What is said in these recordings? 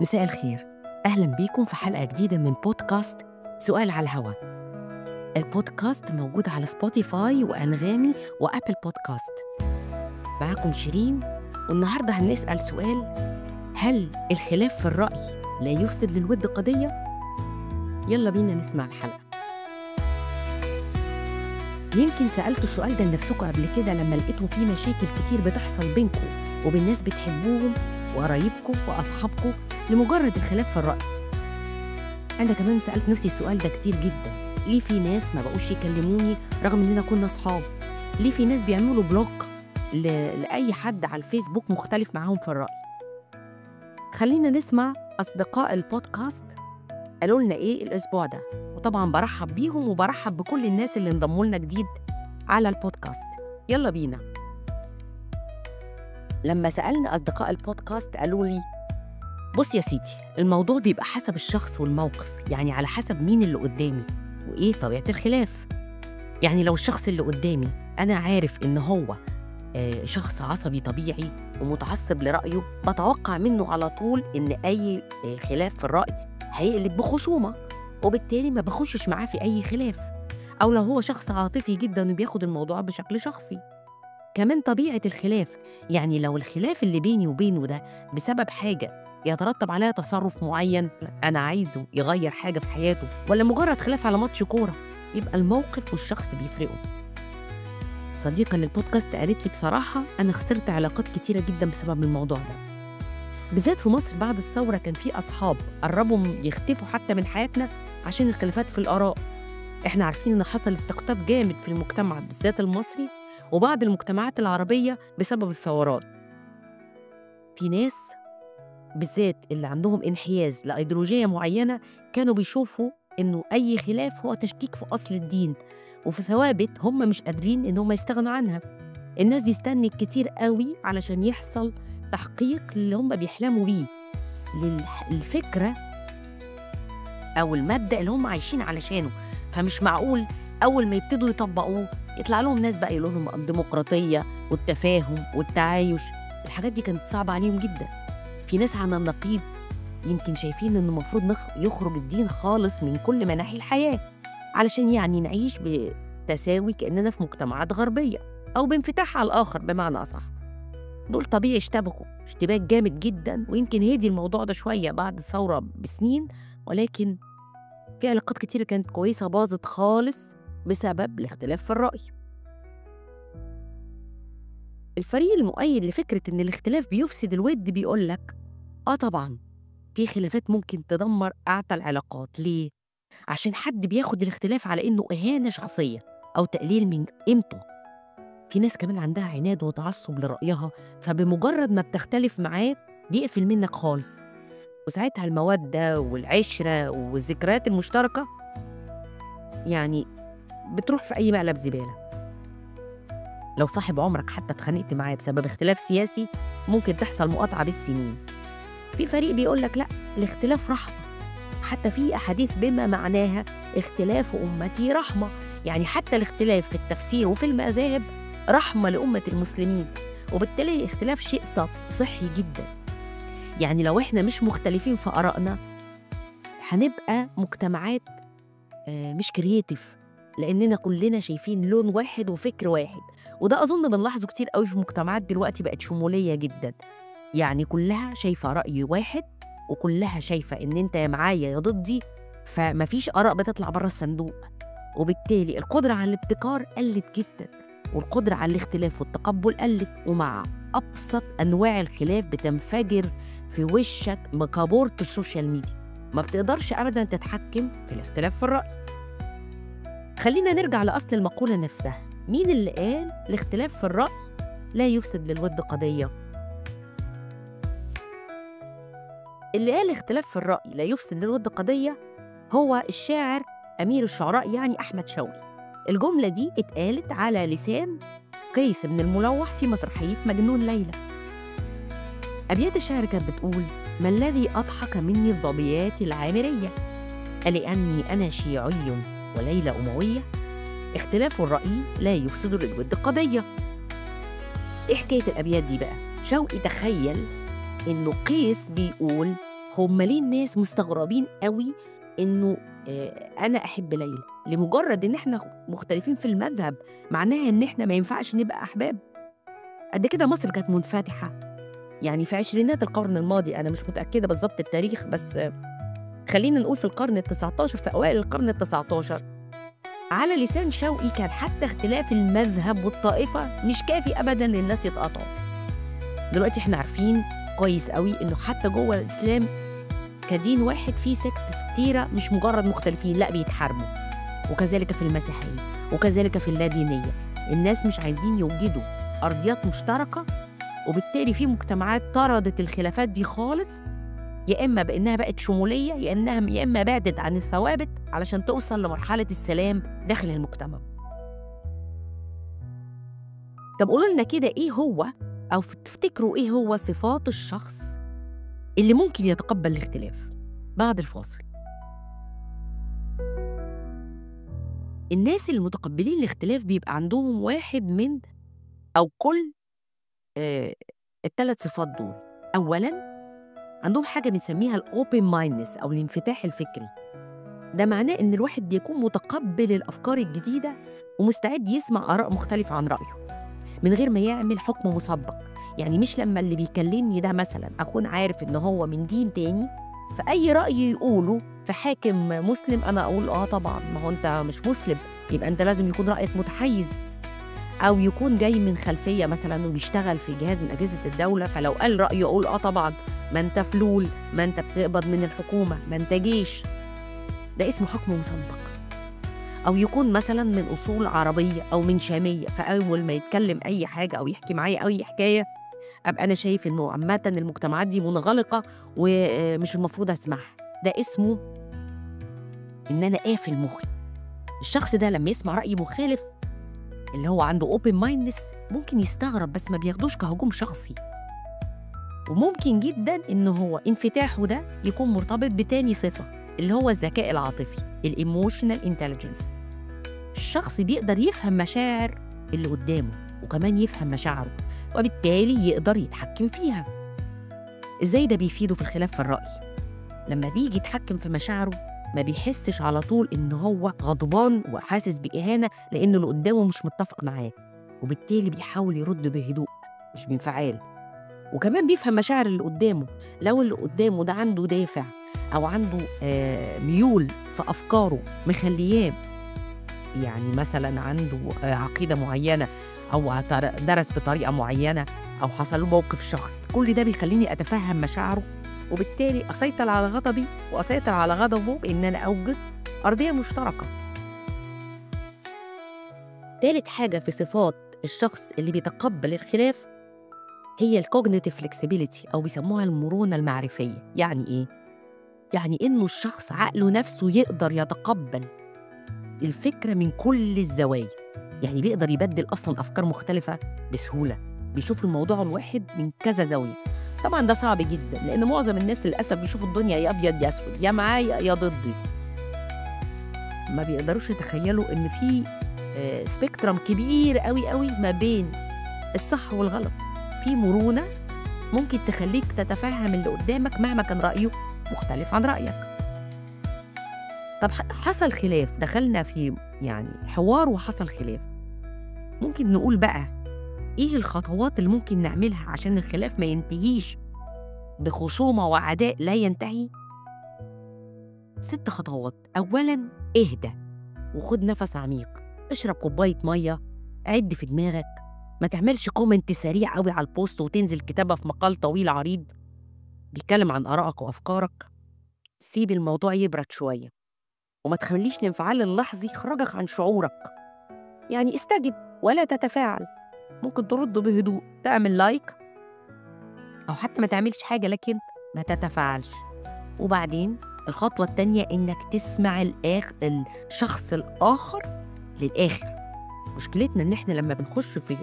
مساء الخير. أهلا بيكم في حلقة جديدة من بودكاست سؤال على الهوا. البودكاست موجود على سبوتيفاي وأنغامي وأبل بودكاست. معاكم شيرين، والنهاردة هنسأل سؤال: هل الخلاف في الرأي لا يفسد للود قضية؟ يلا بينا نسمع الحلقة. يمكن سألتوا السؤال ده لنفسكم قبل كده لما لقيتوا فيه مشاكل كتير بتحصل بينكم وبين ناس بتحبوهم وقرايبكم وأصحابكم لمجرد الخلاف في الرأي. أنا كمان سألت نفسي السؤال ده كتير جدا. ليه في ناس ما بقوش يكلموني رغم إننا كنا أصحاب؟ ليه في ناس بيعملوا بلوك لأي حد على الفيسبوك مختلف معاهم في الرأي؟ خلينا نسمع أصدقاء البودكاست قالوا لنا إيه الأسبوع ده، وطبعا برحب بيهم وبرحب بكل الناس اللي انضموا لنا جديد على البودكاست. يلا بينا. لما سألنا أصدقاء البودكاست قالوا لي: بص يا سيدي، الموضوع بيبقى حسب الشخص والموقف، يعني على حسب مين اللي قدامي وإيه طبيعة الخلاف. يعني لو الشخص اللي قدامي أنا عارف إن هو شخص عصبي طبيعي ومتعصب لرأيه، بتوقع منه على طول إن أي خلاف في الرأي هيقلب بخصومة، وبالتالي ما بخشش معاه في أي خلاف. أو لو هو شخص عاطفي جدا وبياخد الموضوع بشكل شخصي. كمان طبيعة الخلاف، يعني لو الخلاف اللي بيني وبينه ده بسبب حاجة يترتب عليها تصرف معين أنا عايزه يغير حاجة في حياته، ولا مجرد خلاف على ماتش كورة، يبقى الموقف والشخص بيفرقوا. صديقة للبودكاست قالت لي: بصراحة أنا خسرت علاقات كتيرة جدا بسبب الموضوع ده، بالذات في مصر بعد الثورة. كان في أصحاب قربوا يختفوا حتى من حياتنا عشان الخلافات في الآراء. إحنا عارفين إن حصل استقطاب جامد في المجتمع بالذات المصري وبعض المجتمعات العربية بسبب الثورات. في ناس بالذات اللي عندهم انحياز لأيديولوجية معينة كانوا بيشوفوا إنه أي خلاف هو تشكيك في أصل الدين وفي ثوابت هم مش قادرين إنهم يستغنوا عنها. الناس دي استنت كتير قوي علشان يحصل تحقيق اللي هم بيحلموا بيه، للفكرة أو المبدأ اللي هم عايشين علشانه. فمش معقول أول ما يبتدوا يطبقوه يطلع لهم ناس بقى يقولوا لهم الديمقراطية والتفاهم والتعايش. الحاجات دي كانت صعبة عليهم جدا. في ناس على النقيض يمكن شايفين إنه المفروض يخرج الدين خالص من كل مناحي الحياة، علشان يعني نعيش بتساوي كأننا في مجتمعات غربية، أو بانفتاح على الآخر بمعنى أصح. دول طبيعي اشتبكوا اشتباك جامد جدا، ويمكن هدي الموضوع ده شوية بعد الثورة بسنين، ولكن في علاقات كتير كانت كويسة باظت خالص بسبب الاختلاف في الرأي. الفريق المؤيد لفكرة إن الاختلاف بيفسد الود بيقولك: طبعاً في خلافات ممكن تدمر أعتى العلاقات. ليه؟ عشان حد بياخد الاختلاف على إنه إهانة شخصية أو تقليل من قيمته. في ناس كمان عندها عناد وتعصب لرأيها، فبمجرد ما بتختلف معاه بيقفل منك خالص، وساعتها المودة والعشرة والذكريات المشتركة يعني بتروح في أي مقلب زبالة. لو صاحب عمرك حتى اتخانقت معاه بسبب اختلاف سياسي ممكن تحصل مقاطعة بالسنين. في فريق بيقولك: لا، الاختلاف رحمة. حتى في أحاديث بما معناها اختلاف أمتي رحمة، يعني حتى الاختلاف في التفسير وفي المذاهب رحمة لأمة المسلمين، وبالتالي الاختلاف شيء صحي جدا. يعني لو احنا مش مختلفين في آرائنا هنبقى مجتمعات مش كرياتيف، لأننا كلنا شايفين لون واحد وفكر واحد. وده أظن بنلاحظه كتير قوي في مجتمعات دلوقتي بقت شمولية جدا، يعني كلها شايفة رأي واحد وكلها شايفة إن أنت يا معايا يا ضدي، فمفيش آراء بتطلع بره الصندوق. وبالتالي القدرة على الابتكار قلت جدا، والقدرة على الاختلاف والتقبل قلت، ومع أبسط أنواع الخلاف بتنفجر في وشك بكابورة السوشيال ميديا. ما بتقدرش أبدا تتحكم في الاختلاف في الرأي. خلينا نرجع لأصل المقولة نفسها. مين اللي قال الاختلاف في الرأي لا يفسد للود قضية؟ اللي قال اختلاف في الرأي لا يفسد للود قضية هو الشاعر أمير الشعراء يعني أحمد شوقي. الجملة دي اتقالت على لسان قيس بن الملوح في مسرحية مجنون ليلى. أبيات الشعر كانت بتقول: ما الذي أضحك مني الظبيات العامرية، ألأني أنا شيعي وليلى أموية، اختلاف الرأي لا يفسد للود قضية. إيه حكاية الأبيات دي بقى؟ شوقي تخيل إنه قيس بيقول هم ليه الناس مستغربين قوي إنه أنا أحب ليلى؟ لمجرد إن إحنا مختلفين في المذهب معناها إن إحنا ما ينفعش نبقى أحباب؟ قد كده مصر كانت منفتحة، يعني في عشرينات القرن الماضي، أنا مش متأكدة بالظبط التاريخ، بس خلينا نقول في القرن ال19، في أوائل القرن ال19 على لسان شوقي كان حتى اختلاف المذهب والطائفة مش كافي أبداً للناس يتقاطعوا. دلوقتي إحنا عارفين كويس قوي إنه حتى جوه الإسلام كدين واحد فيه سكتس كتيرة مش مجرد مختلفين، لأ بيتحاربوا، وكذلك في المسيحية وكذلك في اللادينية. الناس مش عايزين يوجدوا أرضيات مشتركة، وبالتالي في مجتمعات طردت الخلافات دي خالص، يا إما بإنها بقت شمولية يا إما بعدت عن الثوابت علشان توصل لمرحلة السلام داخل المجتمع. طب قولوا لنا كده إيه هو، أو تفتكروا إيه هو صفات الشخص اللي ممكن يتقبل الاختلاف؟ بعد الفاصل. الناس اللي متقبلين الاختلاف بيبقى عندهم واحد من أو كل الثلاث صفات دول. أولاً عندهم حاجة بنسميها الأوبن مايندنس أو الانفتاح الفكري. ده معناه إن الواحد بيكون متقبل الأفكار الجديدة ومستعد يسمع آراء مختلفة عن رأيه من غير ما يعمل حكم مسبق. يعني مش لما اللي بيكلمني ده مثلا أكون عارف إن هو من دين تاني فأي رأي يقوله في حاكم مسلم أنا أقول طبعا، ما هو أنت مش مسلم يبقى أنت لازم يكون رأيك متحيز، أو يكون جاي من خلفية مثلا وبيشتغل في جهاز من أجهزة الدولة فلو قال رأيه أقول طبعا، ما أنت فلول، ما أنت بتقبض من الحكومة، ما أنت جيش. ده اسمه حكم مسبق. أو يكون مثلا من أصول عربية أو من شامية، فأول ما يتكلم أي حاجة أو يحكي معايا أي حكاية أبقى أنا شايف إنه عامة المجتمعات دي منغلقة ومش المفروض أسمعها. ده اسمه إن أنا قافل مخي. الشخص ده لما يسمع رأي مخالف اللي هو عنده open mindedness ممكن يستغرب، بس ما بياخدوش كهجوم شخصي. وممكن جدا إنه هو انفتاحه ده يكون مرتبط بتاني صفة اللي هو الذكاء العاطفي، الإيموشنال انتليجنس. الشخص بيقدر يفهم مشاعر اللي قدامه وكمان يفهم مشاعره، وبالتالي يقدر يتحكم فيها. إزاي ده بيفيده في الخلاف في الرأي؟ لما بيجي يتحكم في مشاعره ما بيحسش على طول إن هو غضبان وحاسس بإهانة لأن اللي قدامه مش متفق معاه، وبالتالي بيحاول يرد بهدوء مش بانفعال. وكمان بيفهم مشاعر اللي قدامه. لو اللي قدامه ده عنده دافع أو عنده ميول في أفكاره مخلياه، يعني مثلا عنده عقيدة معينة أو درس بطريقة معينة أو حصل له موقف شخصي، كل ده بيخليني أتفهم مشاعره، وبالتالي أسيطر على غضبي وأسيطر على غضبه بإن أنا أوجد أرضية مشتركة. ثالث حاجة في صفات الشخص اللي بيتقبل الخلاف هي الكوجنيتيف فلكسبيليتي أو بيسموها المرونة المعرفية. يعني إيه؟ يعني إنه الشخص عقله نفسه يقدر يتقبل الفكرة من كل الزوايا، يعني بيقدر يبدل أصلاً أفكار مختلفة بسهولة، بيشوف الموضوع الواحد من كذا زاوية. طبعاً ده صعب جداً لأن معظم الناس للأسف بيشوفوا الدنيا يا أبيض يا أسود، يا معايا يا ضدي. ما بيقدروش يتخيلوا إن في سبيكترم كبير قوي قوي ما بين الصح والغلط. في مرونة ممكن تخليك تتفهم اللي قدامك مهما كان رأيه مختلف عن رأيك. طب حصل خلاف، دخلنا في يعني حوار وحصل خلاف، ممكن نقول بقى إيه الخطوات اللي ممكن نعملها عشان الخلاف ما ينتهيش بخصومة وعداء لا ينتهي؟ 6 خطوات. أولاً اهدى وخد نفس عميق، اشرب كوباية مية، عد في دماغك، ما تعملش كومنت سريع قوي على البوست وتنزل كتابة في مقال طويل عريض بيتكلم عن آرائك وأفكارك. سيب الموضوع يبرد شوية وما تخليش الانفعال اللحظي يخرجك عن شعورك. يعني استجب ولا تتفاعل، ممكن ترد بهدوء، تعمل لايك أو حتى ما تعملش حاجة لكن ما تتفاعلش. وبعدين الخطوة التانية إنك تسمع الشخص الآخر للآخر. مشكلتنا إن إحنا لما بنخش في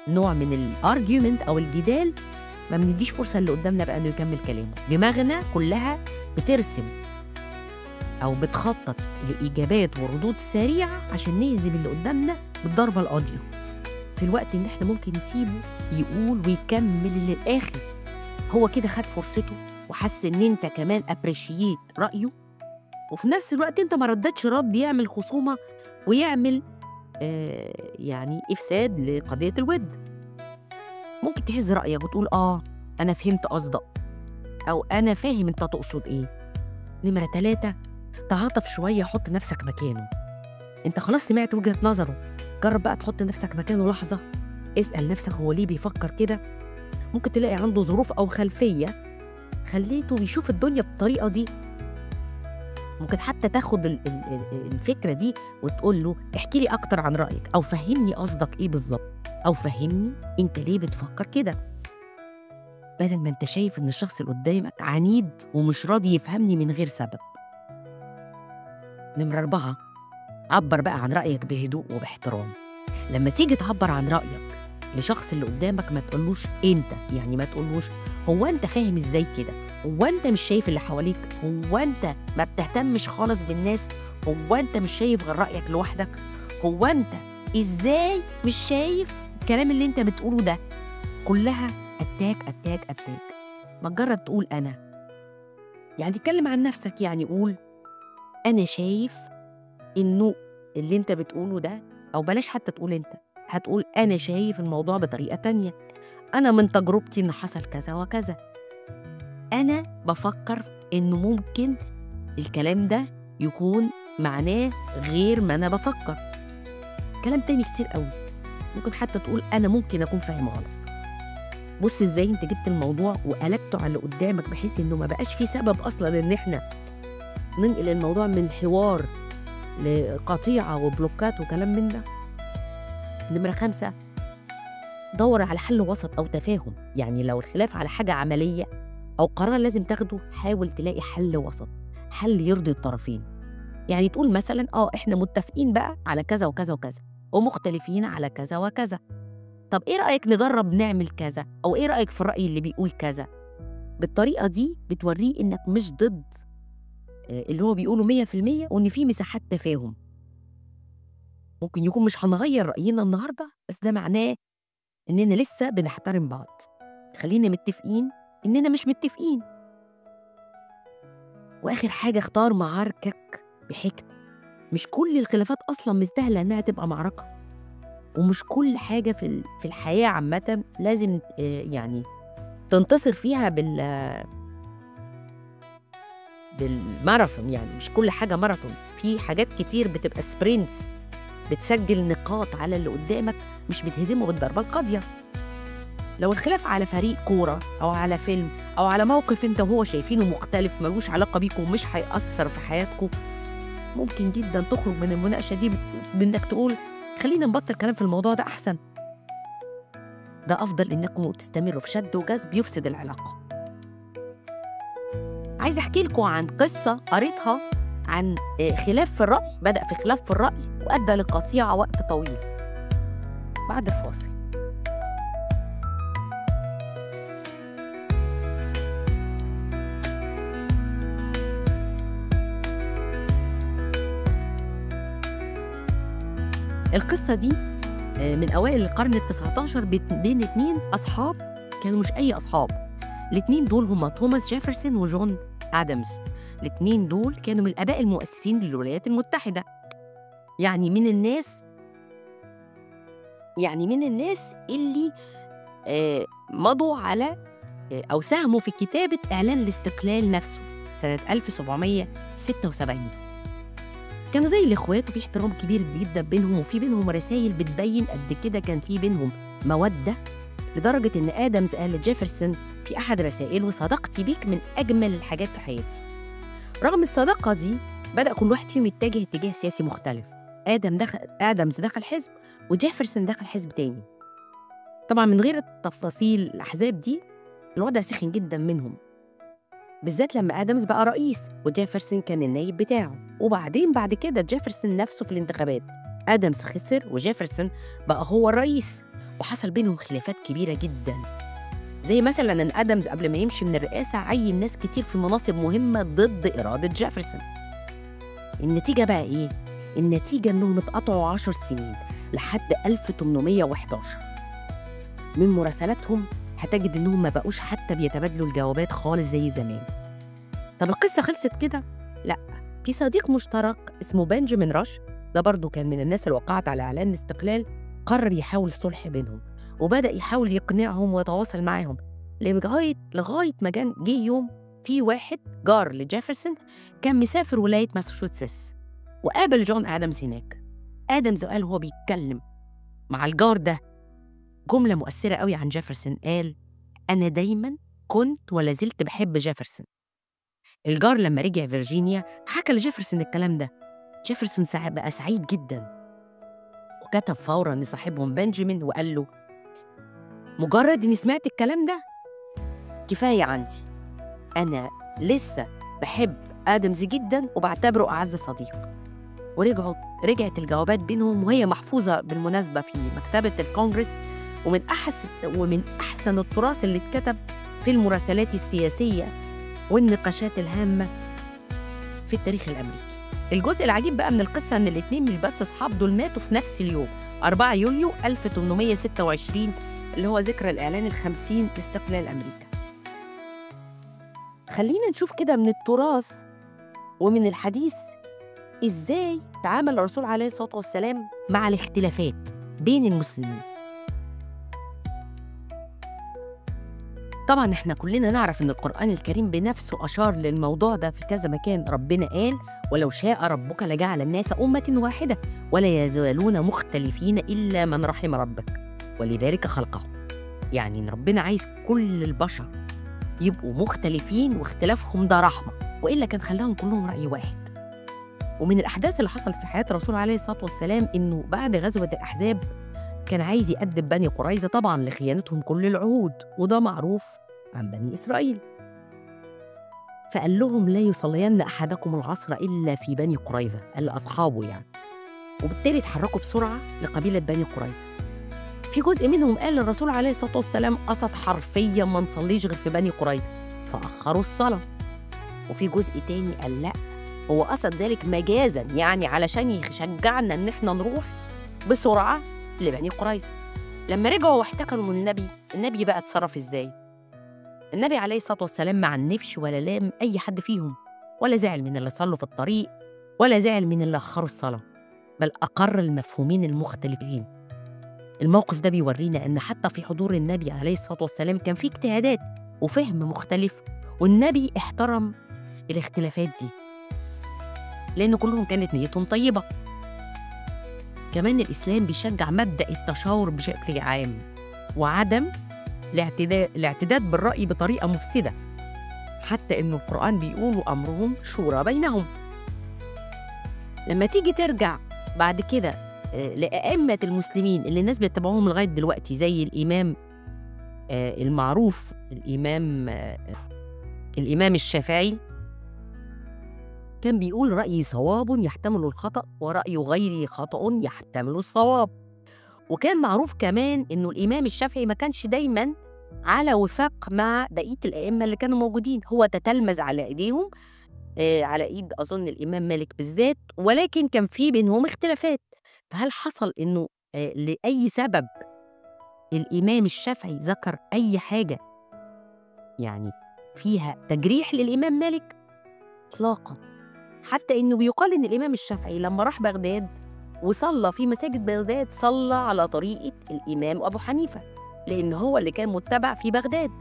نوع من الارجيومنت أو الجدال ما بنديش فرصة اللي قدامنا بقى إنه يكمل كلامه. دماغنا كلها بترسم أو بتخطط لإجابات وردود سريعة عشان نهزم اللي قدامنا بالضربة القاضية، في الوقت إن إحنا ممكن نسيبه يقول ويكمل للآخر. هو كده خد فرصته وحس إن أنت كمان أبريشيت رأيه، وفي نفس الوقت أنت ما ردتش رد يعمل خصومة ويعمل يعني إفساد لقضية الود. ممكن تهز رأيك وتقول أنا فهمت قصدك، أو أنا فاهم أنت تقصد إيه. نمرة 3، تعاطف شوية، حط نفسك مكانه. أنت خلاص سمعت وجهة نظره، جرب بقى تحط نفسك مكانه لحظة، اسأل نفسك هو ليه بيفكر كده. ممكن تلاقي عنده ظروف أو خلفية خليته بيشوف الدنيا بالطريقة دي. ممكن حتى تاخد الفكرة دي وتقول له احكي لي أكتر عن رأيك، أو فهمني قصدك إيه بالظبط، أو فهمني أنت ليه بتفكر كده، بدل ما أنت شايف إن الشخص اللي قدامك عنيد ومش راضي يفهمني من غير سبب. نمرة 4، عبر بقى عن رأيك بهدوء وباحترام. لما تيجي تعبر عن رأيك لشخص اللي قدامك ما تقولوش أنت، يعني ما تقولوش هو أنت فاهم إزاي كده، هو أنت مش شايف اللي حواليك، هو أنت ما بتهتمش خالص بالناس، هو أنت مش شايف غير رأيك لوحدك، هو أنت إزاي مش شايف الكلام اللي أنت بتقوله ده. كلها أتاك أتاك أتاك. ما تجرب تقول أنا، يعني تتكلم عن نفسك، يعني قول أنا شايف إنه اللي أنت بتقوله ده، أو بلاش حتى تقول أنت، هتقول أنا شايف الموضوع بطريقة تانية، أنا من تجربتي إن حصل كذا وكذا، أنا بفكر إنه ممكن الكلام ده يكون معناه غير ما أنا بفكر. كلام تاني كتير قوي. ممكن حتى تقول أنا ممكن أكون فاهم غلط. بص إزاي أنت جبت الموضوع وقلبته على اللي قدامك، بحيث إنه ما بقاش في سبب أصلاً إن إحنا ننقل الموضوع من حوار لقطيعة وبلوكات وكلام من ده. نمرة 5، دور على حل وسط أو تفاهم. يعني لو الخلاف على حاجة عملية أو قرار لازم تاخده، حاول تلاقي حل وسط، حل يرضي الطرفين. يعني تقول مثلا إحنا متفقين بقى على كذا وكذا وكذا، ومختلفين على كذا وكذا، طب إيه رأيك نجرب نعمل كذا، أو إيه رأيك في الرأي اللي بيقول كذا. بالطريقة دي بتوريه إنك مش ضد اللي هو بيقوله 100%، وإن في مساحات تفاهم. ممكن يكون مش هنغير رأينا النهاردة، بس ده معناه إننا لسه بنحترم بعض، خلينا متفقين إننا مش متفقين. وآخر حاجة، اختار معاركك بحكمة. مش كل الخلافات أصلاً مستاهلة إنها تبقى معركة، ومش كل حاجة في الحياة عامةً لازم يعني تنتصر فيها بالماراثون. يعني مش كل حاجة ماراثون، في حاجات كتير بتبقى سبرينتس، بتسجل نقاط على اللي قدامك، مش بتهزمه بالضربة القاضية. لو الخلاف على فريق كورة أو على فيلم أو على موقف أنت وهو شايفينه مختلف ملوش علاقة بيكم ومش هيأثر في حياتكم، ممكن جدا تخرج من المناقشة دي بإنك تقول خلينا نبطل كلام في الموضوع ده أحسن. ده أفضل إنكم تستمروا في شد وجذب يفسد العلاقة. عايز أحكي لكم عن قصة قريتها عن خلاف في الرأي، بدأ في خلاف في الرأي وأدى لقطيعة وقت طويل. بعد الفاصل. القصة دي من أوائل القرن ال19 بين 2 أصحاب كانوا مش أي أصحاب. الاتنين دول هما توماس جيفرسون وجون آدمز. الاتنين دول كانوا من الآباء المؤسسين للولايات المتحدة. يعني من الناس اللي مضوا على أو ساهموا في كتابة إعلان الاستقلال نفسه سنة 1776. كانوا زي الإخوات وفي احترام كبير جدا بينهم، وفي بينهم رسائل بتبين قد كده كان في بينهم مودة، لدرجة إن آدمز قال لجيفرسون في أحد رسائله صداقتي بيك من أجمل الحاجات في حياتي. رغم الصداقة دي بدأ كل واحد فيهم يتجه اتجاه سياسي مختلف. آدمز دخل حزب وجيفرسون دخل حزب تاني. طبعا من غير التفاصيل الأحزاب دي، الوضع سخن جدا منهم، بالذات لما آدمز بقى رئيس وجيفرسون كان النايب بتاعه. وبعدين بعد كده جيفرسون نفسه في الانتخابات، آدمز خسر وجيفرسون بقى هو الرئيس، وحصل بينهم خلافات كبيرة جدا. زي مثلا ان آدمز قبل ما يمشي من الرئاسة عين ناس كتير في مناصب مهمة ضد إرادة جيفرسون. النتيجة بقى إيه؟ النتيجة إنهم اتقطعوا 10 سنين لحد 1811. من مراسلاتهم هتجد إنهم ما بقوش حتى بيتبادلوا الجوابات خالص زي زمان. طب القصة خلصت كده؟ لأ، في صديق مشترك اسمه بنجامين راش، ده برضه كان من الناس اللي وقعت على إعلان الاستقلال، قرر يحاول الصلح بينهم وبدأ يحاول يقنعهم ويتواصل معاهم لغاية ما جه يوم في واحد جار لجيفرسون كان مسافر ولاية ماساتشوستس وقابل جون آدمز هناك. آدمز قال هو بيتكلم مع الجار ده جملة مؤثرة قوي عن جيفرسون، قال: أنا دايماً كنت ولا زلت بحب جيفرسون. الجار لما رجع فيرجينيا حكى لجيفرسون الكلام ده. جيفرسون بقى سعيد جداً وكتب فوراً لصاحبهم بنجامين وقال له: مجرد إني سمعت الكلام ده كفاية عندي، أنا لسه بحب آدمز جداً وبعتبره أعز صديق. رجعت الجوابات بينهم وهي محفوظة بالمناسبة في مكتبة الكونغرس، ومن أحسن التراث اللي اتكتب في المراسلات السياسية والنقاشات الهامة في التاريخ الأمريكي. الجزء العجيب بقى من القصة إن الاتنين مش بس أصحاب، دول ماتوا في نفس اليوم 4 يوليو 1826 اللي هو ذكرى الإعلان ال50 لاستقلال أمريكا. خلينا نشوف كده من التراث ومن الحديث إزاي تعامل الرسول عليه الصلاة والسلام مع الاختلافات بين المسلمين. طبعاً إحنا كلنا نعرف إن القرآن الكريم بنفسه أشار للموضوع ده في كذا مكان. ربنا قال: ولو شاء ربك لجعل الناس أمة واحدة ولا يزالون مختلفين إلا من رحم ربك ولذلك خلقهم. يعني إن ربنا عايز كل البشر يبقوا مختلفين، واختلافهم ده رحمة، وإلا كان خلاهم كلهم رأي واحد. ومن الأحداث اللي حصلت في حياة الرسول عليه الصلاة والسلام إنه بعد غزوة الأحزاب كان عايز يأدب بني قريظة طبعاً لخيانتهم كل العهود، وده معروف عن بني إسرائيل. فقال لهم: لا يصلين أحدكم العصر إلا في بني قريظة، قال لأصحابه يعني. وبالتالي اتحركوا بسرعة لقبيلة بني قريظة. في جزء منهم قال للرسول عليه الصلاة والسلام قصد حرفياً ما نصليش غير في بني قريظة، فأخروا الصلاة. وفي جزء تاني قال لأ، هو قصد ذلك مجازاً، يعني علشان يشجعنا إن احنا نروح بسرعة لبني قريظة. لما رجعوا واحتكروا من النبي بقى اتصرف إزاي؟ النبي عليه الصلاة والسلام ما عنفش ولا لام أي حد فيهم، ولا زعل من اللي صلوا في الطريق، ولا زعل من اللي أخروا الصلاة، بل أقر المفهومين المختلفين. الموقف ده بيورينا أن حتى في حضور النبي عليه الصلاة والسلام كان في اجتهادات وفهم مختلف، والنبي احترم الاختلافات دي لأن كلهم كانت نيتهم طيبة. كمان الإسلام بيشجع مبدأ التشاور بشكل عام وعدم الاعتداد بالرأي بطريقة مفسدة، حتى إنه القرآن بيقول: أمرهم شورى بينهم. لما تيجي ترجع بعد كده لأئمة المسلمين اللي الناس بيتبعوهم لغاية دلوقتي زي الإمام المعروف الإمام الشافعي، كان بيقول: رأيي صواب يحتمل الخطأ ورأي غيري خطأ يحتمل الصواب. وكان معروف كمان إنه الإمام الشافعي ما كانش دايماً على وفاق مع بقية الأئمة اللي كانوا موجودين، هو تتلمذ على إيديهم، على إيد أظن الإمام مالك بالذات، ولكن كان في بينهم اختلافات. فهل حصل إنه لأي سبب الإمام الشافعي ذكر أي حاجة يعني فيها تجريح للإمام مالك؟ إطلاقاً. حتى إنه بيقال إن الإمام الشافعي لما راح بغداد وصلى في مساجد بغداد صلى على طريقة الإمام أبو حنيفة، لأن هو اللي كان متبع في بغداد،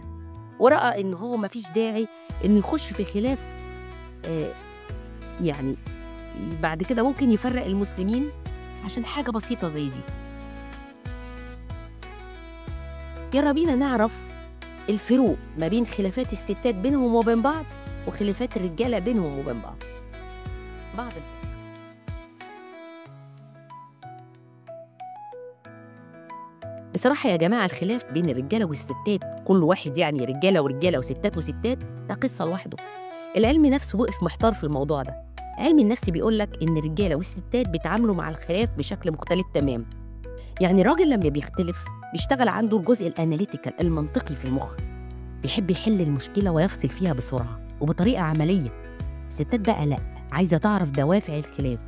ورأى إن هو مفيش داعي إنه يخش في خلاف يعني بعد كده ممكن يفرق المسلمين عشان حاجة بسيطة زي دي. يلا بينا نعرف الفروق ما بين خلافات الستات بينهم وبين بعض وخلافات الرجالة بينهم وبين بعض بعد الفاصل. بصراحة يا جماعة الخلاف بين الرجالة والستات، كل واحد يعني رجالة ورجالة وستات وستات، ده قصة لوحده. العلم نفسه وقف محتار في الموضوع ده. علم النفس بيقولك إن الرجالة والستات بيتعاملوا مع الخلاف بشكل مختلف تمام. يعني الراجل لما بيختلف بيشتغل عنده الجزء الأناليتيكال المنطقي في المخ، بيحب يحل المشكلة ويفصل فيها بسرعة وبطريقة عملية. الستات بقى لأ، عايزة تعرف دوافع الخلاف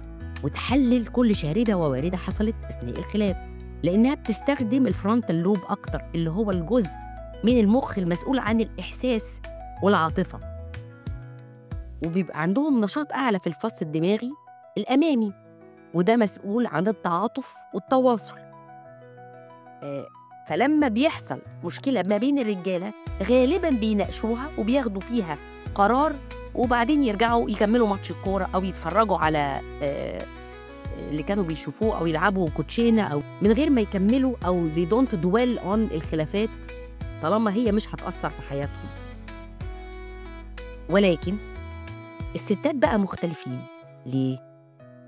وتحلل كل شاردة وواردة حصلت أثناء الخلاف، لأنها بتستخدم الفرونتال لوب أكتر، اللي هو الجزء من المخ المسؤول عن الإحساس والعاطفة، وبيبقى عندهم نشاط أعلى في الفص الدماغي الأمامي، وده مسؤول عن التعاطف والتواصل. فلما بيحصل مشكلة ما بين الرجالة غالباً بيناقشوها وبياخدوا فيها قرار، وبعدين يرجعوا يكملوا ماتش الكورة أو يتفرجوا على اللي كانوا بيشوفوه أو يلعبوا كوتشينة، أو من غير ما يكملوا أو they don't dwell on الخلافات طالما هي مش هتأثر في حياتهم. ولكن الستات بقى مختلفين. ليه؟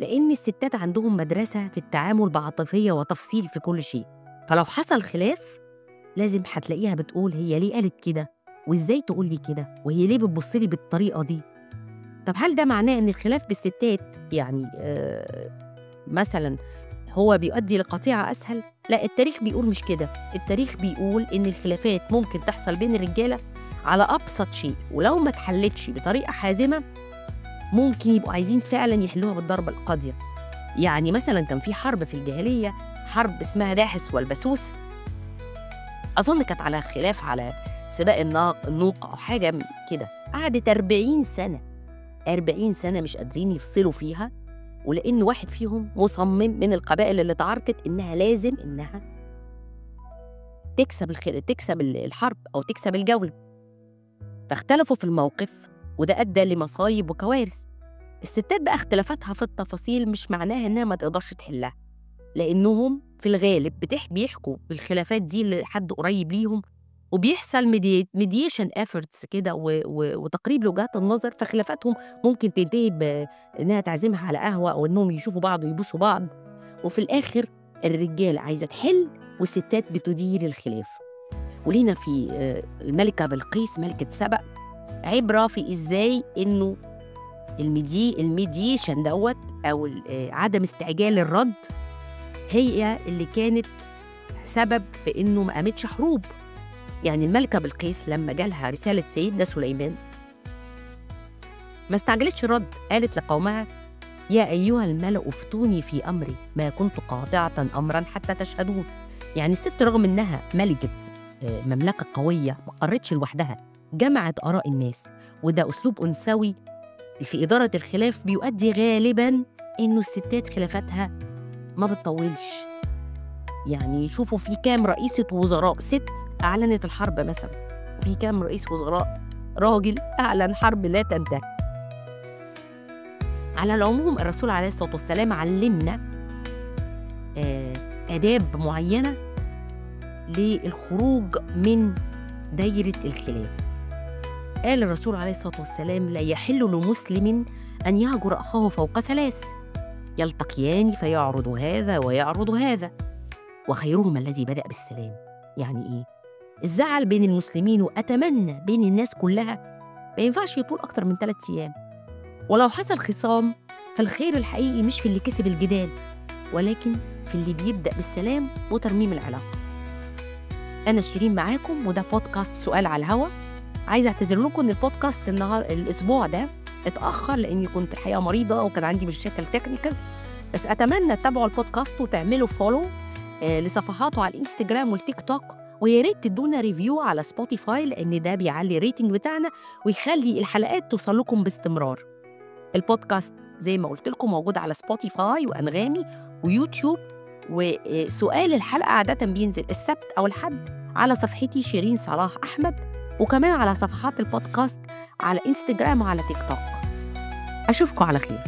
لأن الستات عندهم مدرسة في التعامل بعاطفية وتفصيل في كل شيء، فلو حصل خلاف لازم هتلاقيها بتقول هي ليه قالت كده، وإزاي تقول لي كده، وهي ليه بتبصلي بالطريقة دي. طب هل ده معناه إن الخلاف بالستات يعني مثلا هو بيؤدي لقطيعة أسهل؟ لا، التاريخ بيقول مش كده. التاريخ بيقول إن الخلافات ممكن تحصل بين الرجالة على أبسط شيء، ولو ما اتحلتش بطريقة حازمة ممكن يبقوا عايزين فعلا يحلوها بالضربة القاضية. يعني مثلا كان في حرب في الجاهلية، حرب اسمها داحس والبسوس، أظن كانت على خلاف على سباق النوق أو حاجة كده، قعدت 40 سنة 40 سنة مش قادرين يفصلوا فيها، ولأن واحد فيهم مصمم من القبائل اللي تعاركت إنها لازم إنها تكسب الحرب أو تكسب الجولة، فاختلفوا في الموقف، وده أدى لمصايب وكوارث. الستات بقى اختلافاتها في التفاصيل مش معناها إنها ما تقدرش تحلها، لأنهم في الغالب بيحكوا بالخلافات دي لحد قريب ليهم، وبيحصل ميديشن efforts كده وتقريب لوجهات النظر، فخلافاتهم ممكن تنتهي بإنها تعزمها على قهوة أو إنهم يشوفوا بعض ويبوسوا بعض، وفي الآخر الرجال عايزة تحل والستات بتدير الخلاف. ولينا في الملكة بلقيس ملكة سبأ عبرة في إزاي إنه الميديشن دوت أو عدم استعجال الرد هي اللي كانت سبب في إنه ما قامتش حروب. يعني الملكة بلقيس لما جالها رسالة سيدنا سليمان ما استعجلتش الرد، قالت لقومها: يا أيها الملأ افتوني في أمري ما كنت قاطعة أمرا حتى تشهدون. يعني الست رغم إنها ملكة مملكة قوية ما قررتش لوحدها، جمعت آراء الناس، وده أسلوب أنثوي في إدارة الخلاف بيؤدي غالباً إنه الستات خلافاتها ما بتطولش. يعني شوفوا في كام رئيسة وزراء ست أعلنت الحرب مثلا، في كام رئيس وزراء راجل أعلن حرب لا تنتهي. على العموم الرسول عليه الصلاة والسلام علمنا آداب معينة للخروج من دايرة الخلاف. قال الرسول عليه الصلاة والسلام: لا يحل لمسلم أن يهجر أخاه فوق 3، يلتقيان فيعرض هذا ويعرض هذا، وخيرهما الذي بدأ بالسلام. يعني إيه؟ الزعل بين المسلمين وأتمنى بين الناس كلها ما ينفعش يطول أكتر من 3 أيام، ولو حصل خصام فالخير الحقيقي مش في اللي كسب الجدال، ولكن في اللي بيبدأ بالسلام وترميم العلاقة. أنا شيرين معاكم، وده بودكاست سؤال على الهوا. عايزة أعتذر لكم إن البودكاست الأسبوع ده اتأخر لأني كنت الحقيقة مريضة وكان عندي مشاكل تكنيكال، بس أتمنى تتابعوا البودكاست وتعملوا فولو لصفحاته على الانستجرام والتيك توك، ويا ريت تدونا ريفيو على سبوتيفاي لأن ده بيعلي الريتنج بتاعنا ويخلي الحلقات توصل لكم باستمرار. البودكاست زي ما قلت لكم موجود على سبوتيفاي وأنغامي ويوتيوب، وسؤال الحلقة عادة بينزل السبت أو الحد على صفحتي شيرين صلاح أحمد، وكمان على صفحات البودكاست على انستجرام وعلى تيك توك. أشوفكم على خير.